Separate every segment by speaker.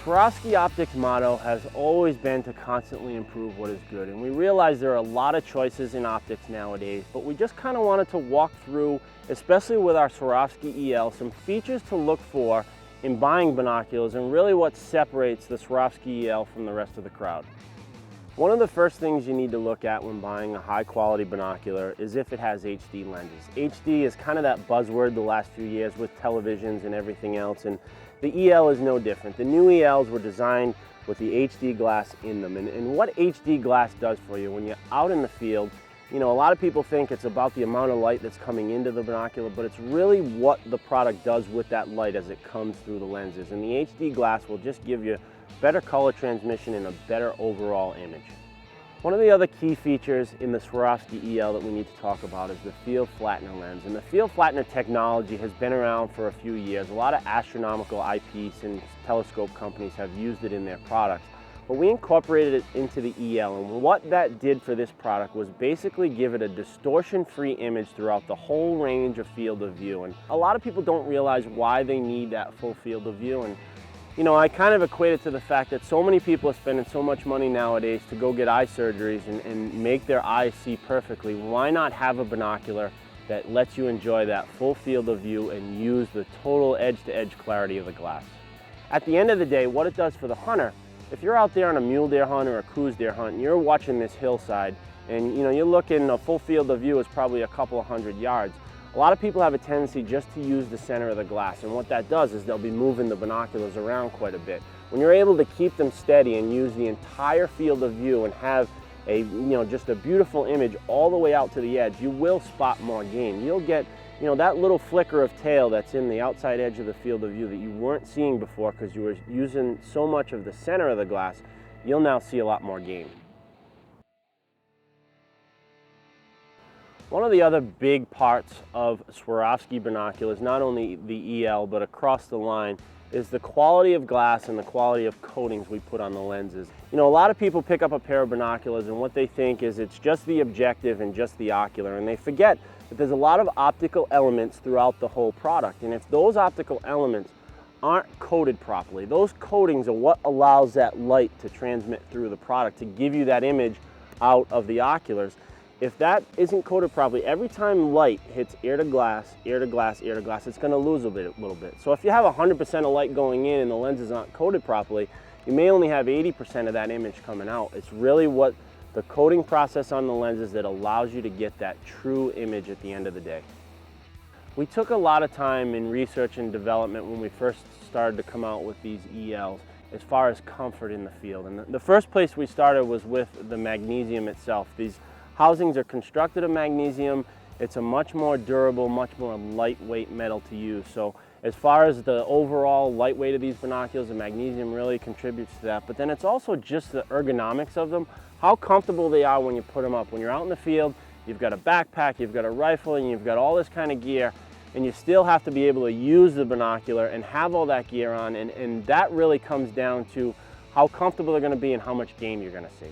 Speaker 1: Swarovski Optics' motto has always been to constantly improve what is good, and we realize there are a lot of choices in optics nowadays, but we just kind of wanted to walk through, especially with our Swarovski EL, some features to look for in buying binoculars and really what separates the Swarovski EL from the rest of the crowd. One of the first things you need to look at when buying a high quality binocular is if it has HD lenses. HD is kind of that buzzword the last few years with televisions and everything else, and the EL is no different. The new ELs were designed with the HD glass in them, and what HD glass does for you when you're out in the field, you know, a lot of people think it's about the amount of light that's coming into the binocular, but it's really what the product does with that light as it comes through the lenses. And the HD glass will just give you better color transmission and a better overall image. One of the other key features in the Swarovski EL that we need to talk about is the field Flattener lens. And the field Flattener technology has been around for a few years. A lot of astronomical eyepiece and telescope companies have used it in their products. But we incorporated it into the EL, and what that did for this product was basically give it a distortion-free image throughout the whole range of field of view. And a lot of people don't realize why they need that full field of view. And you know, I kind of equate it to the fact that so many people are spending so much money nowadays to go get eye surgeries and make their eyes see perfectly. Why not have a binocular that lets you enjoy that full field of view and use the total edge-to-edge clarity of the glass? At the end of the day, what it does for the hunter, if you're out there on a mule deer hunt or a coos deer hunt and you're watching this hillside and you know, you're looking, a full field of view is probably a couple of 100 yards. A lot of people have a tendency just to use the center of the glass, and what that does is they'll be moving the binoculars around quite a bit. When you're able to keep them steady and use the entire field of view and have a, just a beautiful image all the way out to the edge, you will spot more game. You'll get, that little flicker of tail that's in the outside edge of the field of view that you weren't seeing before because you were using so much of the center of the glass, you'll now see a lot more game. One of the other big parts of Swarovski binoculars, not only the EL but across the line, is the quality of glass and the quality of coatings we put on the lenses. You know, a lot of people pick up a pair of binoculars and what they think is it's just the objective and just the ocular, and they forget that there's a lot of optical elements throughout the whole product. And if those optical elements aren't coated properly, those coatings are what allows that light to transmit through the product to give you that image out of the oculars. If that isn't coated properly, every time light hits ear to glass, ear to glass, ear to glass, it's going to lose a little bit. So if you have 100% of light going in and the lenses aren't coated properly, you may only have 80% of that image coming out. It's really what the coating process on the lenses that allows you to get that true image at the end of the day. We took a lot of time in research and development when we first started to come out with these ELs as far as comfort in the field. And the first place we started was with the magnesium itself. These housings are constructed of magnesium. It's a much more durable, much more lightweight metal to use. So as far as the overall lightweight of these binoculars, the magnesium really contributes to that. But then it's also just the ergonomics of them, how comfortable they are when you put them up. When you're out in the field, you've got a backpack, you've got a rifle, and you've got all this kind of gear, and you still have to be able to use the binocular and have all that gear on, and that really comes down to how comfortable they're going to be and how much game you're going to see.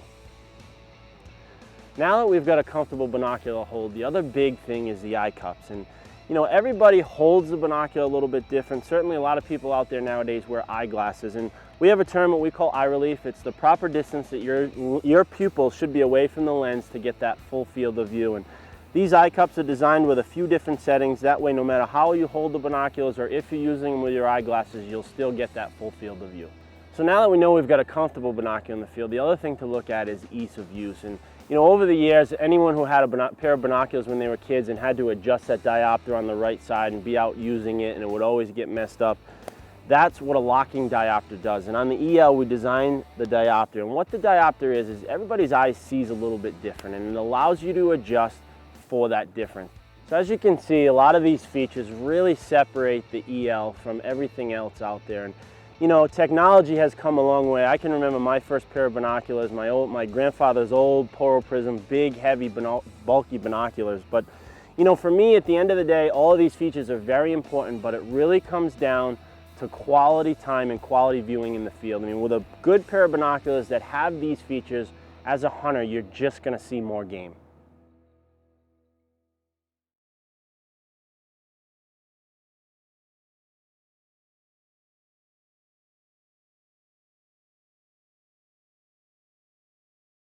Speaker 1: Now that we've got a comfortable binocular hold, the other big thing is the eye cups. And everybody holds the binocular a little bit different. Certainly a lot of people out there nowadays wear eyeglasses, and we have a term that we call eye relief. It's the proper distance that your pupil should be away from the lens to get that full field of view. And these eye cups are designed with a few different settings. That way, no matter how you hold the binoculars or if you're using them with your eyeglasses, you'll still get that full field of view. So now that we know we've got a comfortable binocular in the field, the other thing to look at is ease of use. And over the years, anyone who had a pair of binoculars when they were kids and had to adjust that diopter on the right side and be out using it and it would always get messed up, that's what a locking diopter does. And on the EL, we designed the diopter. And what the diopter is everybody's eye sees a little bit different, and it allows you to adjust for that difference. So as you can see, a lot of these features really separate the EL from everything else out there. And technology has come a long way. I can remember my first pair of binoculars, my grandfather's old Poro Prism, big, heavy, bulky binoculars. But, for me, at the end of the day, all of these features are very important, but it really comes down to quality time and quality viewing in the field. I mean, with a good pair of binoculars that have these features, as a hunter, you're just going to see more game.